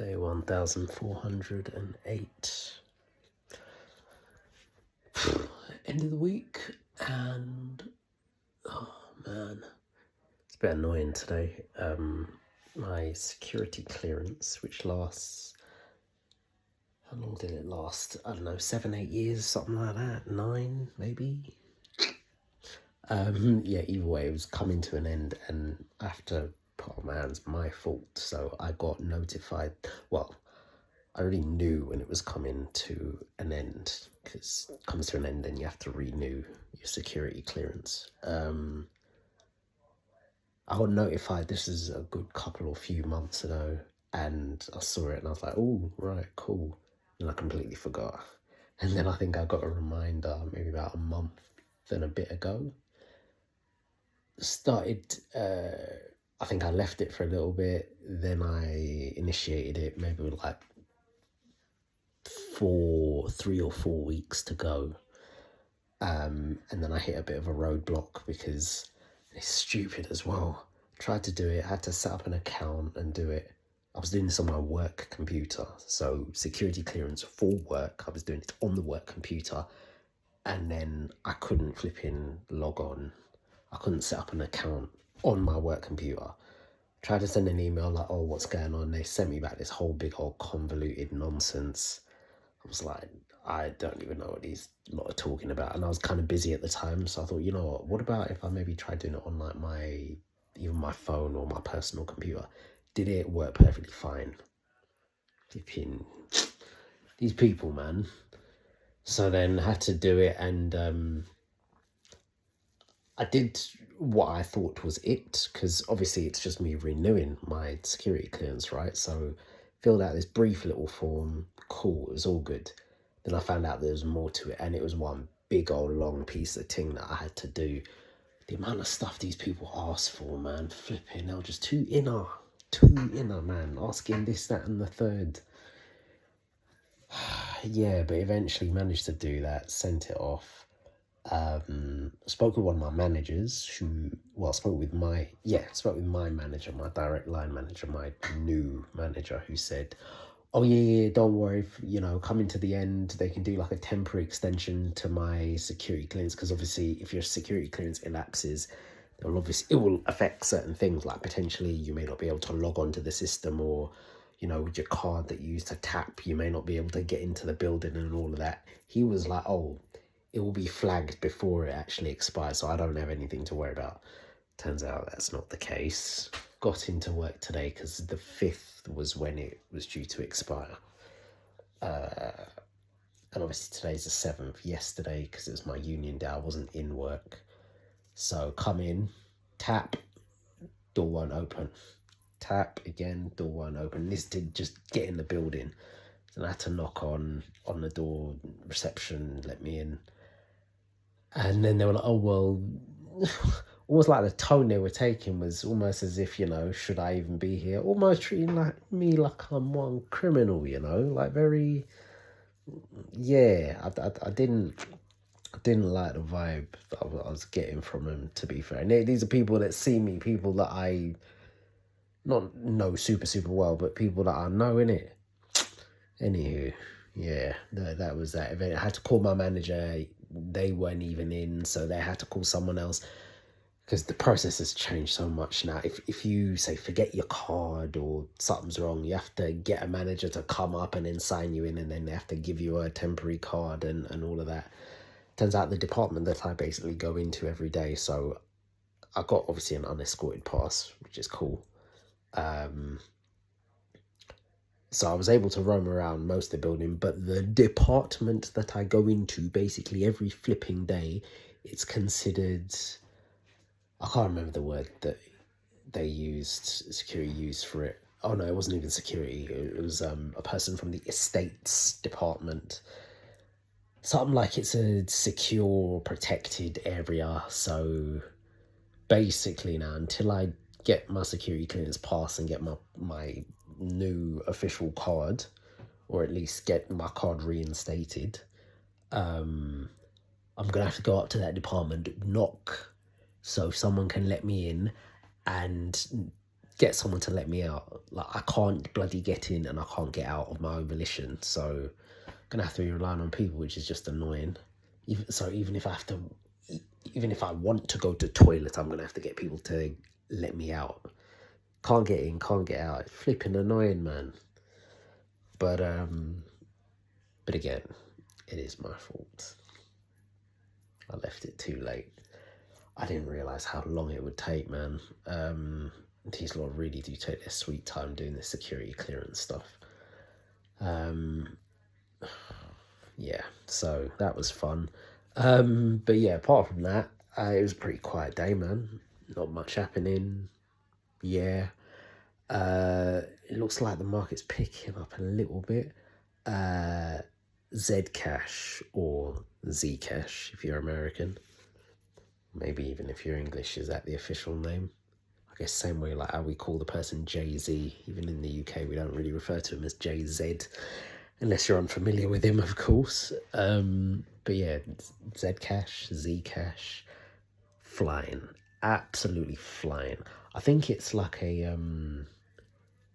Day 1408. End of the week, and oh man, it's a bit annoying today. My security clearance, which lasts, how long did it last? I don't know, 7, 8 years, something like that. 9, maybe. Yeah, either way, it was coming to an end, and after put on my hands, my fault. So I got notified. Well, I already knew when it was coming to an end, because it comes to an end and you have to renew your security clearance. I got notified, this is a good couple or few months ago, and I saw it and I was like, oh, right, cool. And I completely forgot. And then I think I got a reminder maybe about a month and a bit ago. Started, I think I left it for a little bit, then I initiated it maybe with like 3 or 4 weeks to go. And then I hit a bit of a roadblock because it's stupid as well. Tried to do it, had to set up an account and do it. I was doing this on my work computer, so security clearance for work. I was doing it on the work computer, and then I couldn't flipping log on. I couldn't set up an account on my work computer. Tried to send an email like, oh, what's going on? They sent me back this whole big old convoluted nonsense. I was like, I don't even know what these lot are talking about. And I was kind of busy at the time. So I thought, you know what about if I maybe try doing it on like even my phone or my personal computer? Did it work perfectly fine? Flipping these people, man. So then I had to do it, and I did what I thought was it, because obviously it's just me renewing my security clearance, right? So filled out this brief little form. Cool, it was all good. Then I found out there was more to it, and it was one big old long piece of thing that I had to do. The amount of stuff these people ask for, man, flipping, they were just too inner, man, asking this, that, and the third. Yeah, but eventually managed to do that, sent it off. Spoke with one of my managers spoke with my manager, my direct line manager, my new manager, who said, oh yeah, don't worry, coming to the end, they can do like a temporary extension to my security clearance, because obviously if your security clearance elapses, it will affect certain things, like potentially you may not be able to log on to the system, or with your card that you use to tap, you may not be able to get into the building and all of that. He was like, oh, it will be flagged before it actually expires, so I don't have anything to worry about. Turns out that's not the case. Got into work today because the 5th was when it was due to expire. And obviously today's the 7th. Yesterday, because it was my union day, I wasn't in work. So come in, tap, door won't open. Tap again, door won't open. This did just get in the building. So I had to knock on the door, reception let me in. And then they were like, oh, well, almost like the tone they were taking was almost as if, should I even be here? Almost treating me like I'm one criminal, like very, yeah, I didn't like the vibe that I was getting from them, to be fair. And these are people that see me, people that I not know super, super well, but people that I know, innit? Anywho, yeah, that was that event. I had to call my manager. They weren't even in, so they had to call someone else, because the process has changed so much now. If you say forget your card or something's wrong, you have to get a manager to come up and then sign you in, and then they have to give you a temporary card and all of that. Turns out the department that I basically go into every day, so I got obviously an unescorted pass, which is cool. So I was able to roam around most of the building, but the department that I go into basically every flipping day, it's considered, I can't remember the word that security used for it. Oh no, it wasn't even security. It was a person from the estates department. Something like it's a secure, protected area. So basically now, until I get my security clearance pass and get my new official card, or at least get my card reinstated, I'm gonna have to go up to that department, knock, so someone can let me in, and get someone to let me out. Like, I can't bloody get in and I can't get out of my own volition. So I'm gonna have to be relying on people, which is just annoying. Even if I have to, even if I want to go to the toilet, I'm gonna have to get people to let me out. Can't get in, can't get out. It's flipping annoying, man. But again, it is my fault. I left it too late. I didn't realise how long it would take, man. These lot really do take their sweet time doing the security clearance stuff. Yeah, so that was fun. But yeah, apart from that, it was a pretty quiet day, man. Not much happening. Yeah. It looks like the market's picking up a little bit. Zcash or Zcash if you're American. Maybe even if you're English, is that the official name? I guess same way like how we call the person Jay-Z. Even in the UK, we don't really refer to him as Jay-Z, unless you're unfamiliar with him, of course. But yeah, Zcash, Zcash, flying. Absolutely flying. I think it's like a,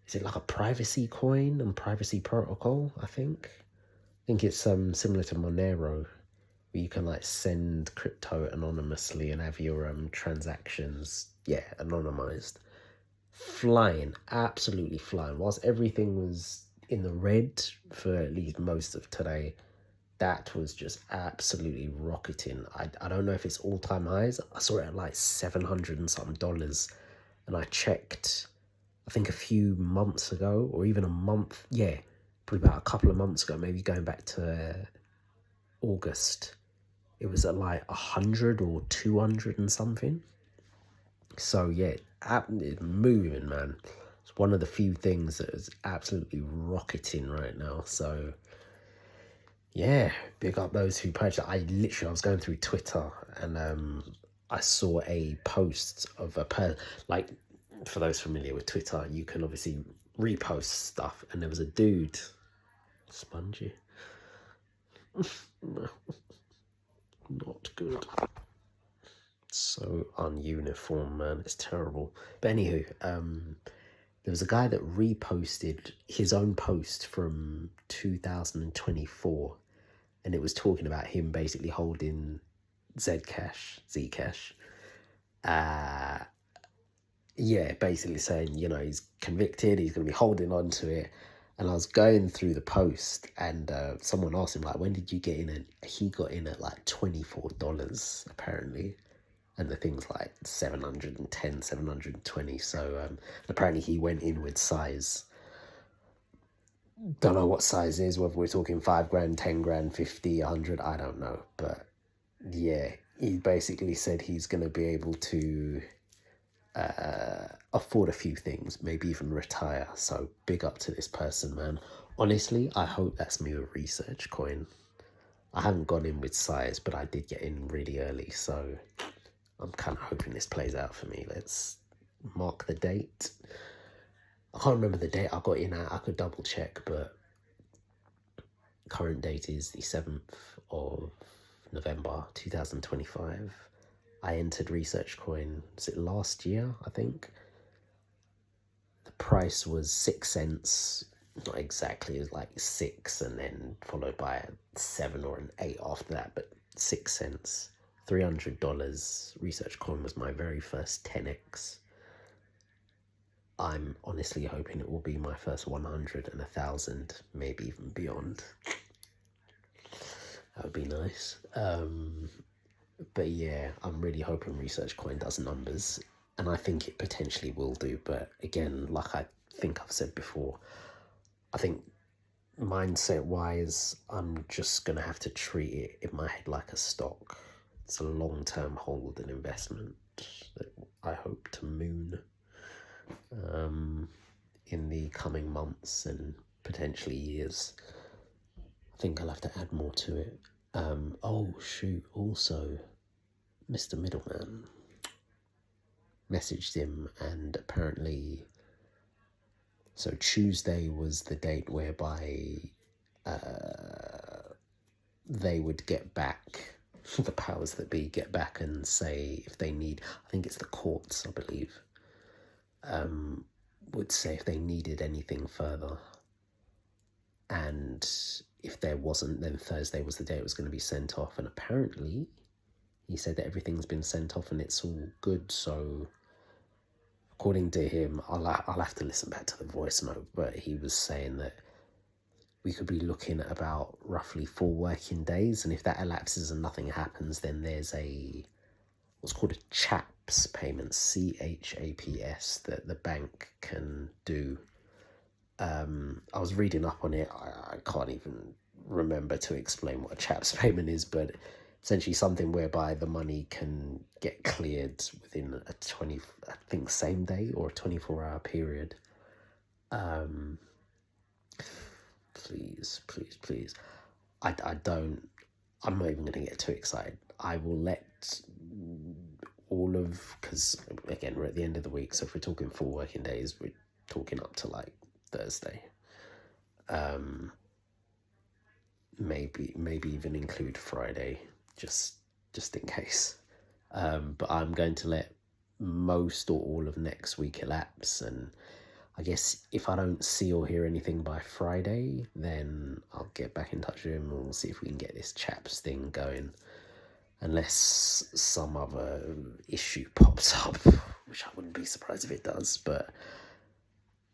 is it like a privacy coin and privacy protocol, I think? I think it's similar to Monero, where you can like send crypto anonymously and have your transactions, anonymized. Flying, absolutely flying. Whilst everything was in the red for at least most of today, that was just absolutely rocketing. I don't know if it's all-time highs. I saw it at like $700 and something dollars, and I checked, I think a few months ago, or even a month, probably about a couple of months ago, maybe going back to August, it was at like 100 or 200 and something. So yeah, it's moving, man. It's one of the few things that is absolutely rocketing right now. So yeah, big up those who purchased. I was going through Twitter and I saw a post of like, for those familiar with Twitter, you can obviously repost stuff, and there was a dude, spongy. No, not good. So ununiform, man. It's terrible. But anywho, there was a guy that reposted his own post from 2024, and it was talking about him basically holding Zcash. Basically saying, he's convicted, he's going to be holding on to it. And I was going through the post, and someone asked him, like, when did you get in? And he got in at like $24, apparently. And the thing's like 710, 720. So apparently he went in with size. Don't know what size is, whether we're talking 5 grand, 10 grand, 50, 100, I don't know. But yeah, he basically said he's going to be able to afford a few things, maybe even retire. So big up to this person, man. Honestly, I hope that's me with Research Coin. I haven't gone in with size, but I did get in really early, so I'm kind of hoping this plays out for me. Let's mark the date. I can't remember the date I got in at. I could double check, but current date is the 7th of November 2025. I entered Research Coin, was it last year, I think? The price was 6 cents, not exactly, it was like 6 and then followed by a 7 or an 8 after that, but 6 cents. $300. Research Coin was my very first 10x. I'm honestly hoping it will be my first 100 and 1,000, maybe even beyond. That would be nice. But yeah, I'm really hoping Research Coin does numbers, and I think it potentially will do. But again, like I think I've said before, I think mindset-wise, I'm just going to have to treat it in my head like a stock. It's a long-term hold and investment that I hope to moon in the coming months and potentially years. I think I'll have to add more to it. Also, Mr. Middleman, messaged him, and apparently, so Tuesday was the date whereby they would get back, the powers that be get back and say if they need, I think it's the courts, I believe, would say if they needed anything further. And if there wasn't, then Thursday was the day it was going to be sent off. And apparently, he said that everything's been sent off and it's all good. So, according to him, I'll have to listen back to the voice note, but he was saying that we could be looking at about roughly 4 working days. And if that elapses and nothing happens, then there's what's called a CHAPS payment, CHAPS, that the bank can do. I was reading up on it. I can't even remember to explain what a CHAPS payment is, but essentially something whereby the money can get cleared within I think same day or a 24-hour period. Please. I'm not even going to get too excited. I will let because again, we're at the end of the week, so if we're talking 4 working days, we're talking up to like Thursday. Maybe even include Friday, just in case. But I'm going to let most or all of next week elapse, and I guess if I don't see or hear anything by Friday, then I'll get back in touch with him and we'll see if we can get this CHAPS thing going. Unless some other issue pops up, which I wouldn't be surprised if it does, but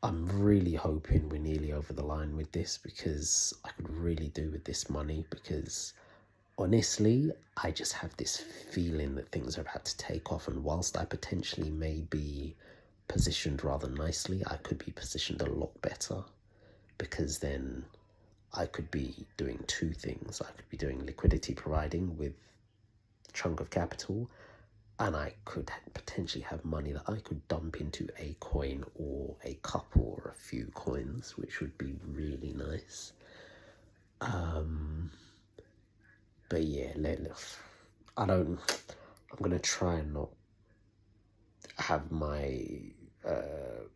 I'm really hoping we're nearly over the line with this, because I could really do with this money, because honestly, I just have this feeling that things are about to take off, and whilst I potentially may be positioned rather nicely, I could be positioned a lot better, because then I could be doing 2 things. I could be doing liquidity providing with a chunk of capital, and I could potentially have money that I could dump into a coin or a couple or a few coins, which would be really nice. But yeah, I'm going to try and not have my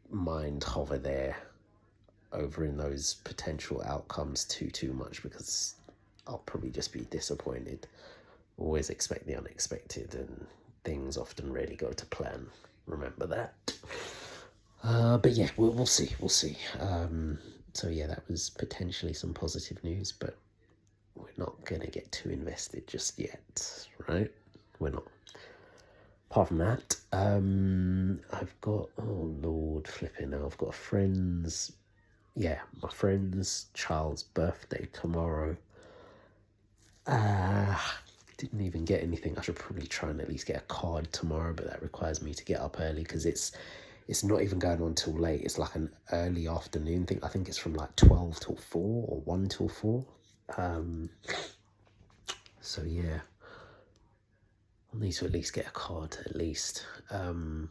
mind hover there over in those potential outcomes too much, because I'll probably just be disappointed. Always expect the unexpected, and things often really go to plan. Remember that. But yeah, we'll see. So yeah, that was potentially some positive news, but we're not going to get too invested just yet, right? We're not. Apart from that, I've got, oh Lord flipping now, I've got my friend's child's birthday tomorrow. Didn't even get anything. I should probably try and at least get a card tomorrow, but that requires me to get up early, because it's not even going on till late. It's like an early afternoon thing. I think it's from like 12 till 4 or 1 till 4. So yeah, I'll need to at least get a card at least. So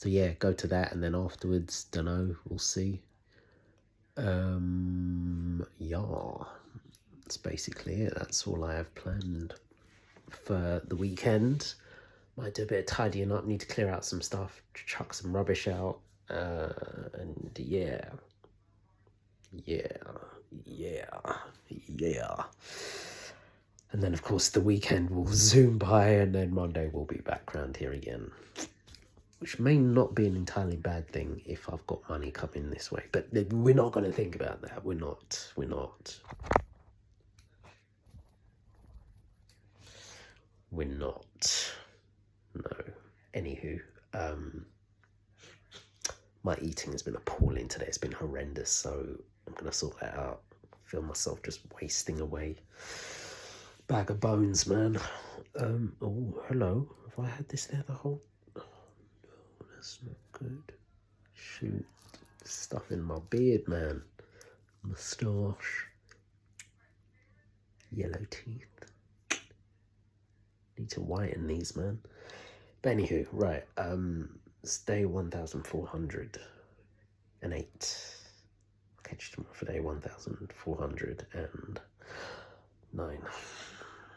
yeah, go to that, and then afterwards, dunno, we'll see. Yeah, that's basically it. That's all I have planned for the weekend. Might do a bit of tidying up, need to clear out some stuff, chuck some rubbish out, and yeah. And then, of course, the weekend will zoom by, and then Monday we'll be back round here again. Which may not be an entirely bad thing if I've got money coming this way. But we're not going to think about that. We're not. No. Anywho, my eating has been appalling today. It's been horrendous, so I'm going to sort that out. I feel myself just wasting away. Bag of bones, man. Oh, hello. Have I had this there the whole... Oh, no, that's not good. Shoot. Stuff in my beard, man. Moustache. Yellow teeth. Need to whiten these, man. But anywho, right. It's day 1408. Catch you tomorrow for day 1409.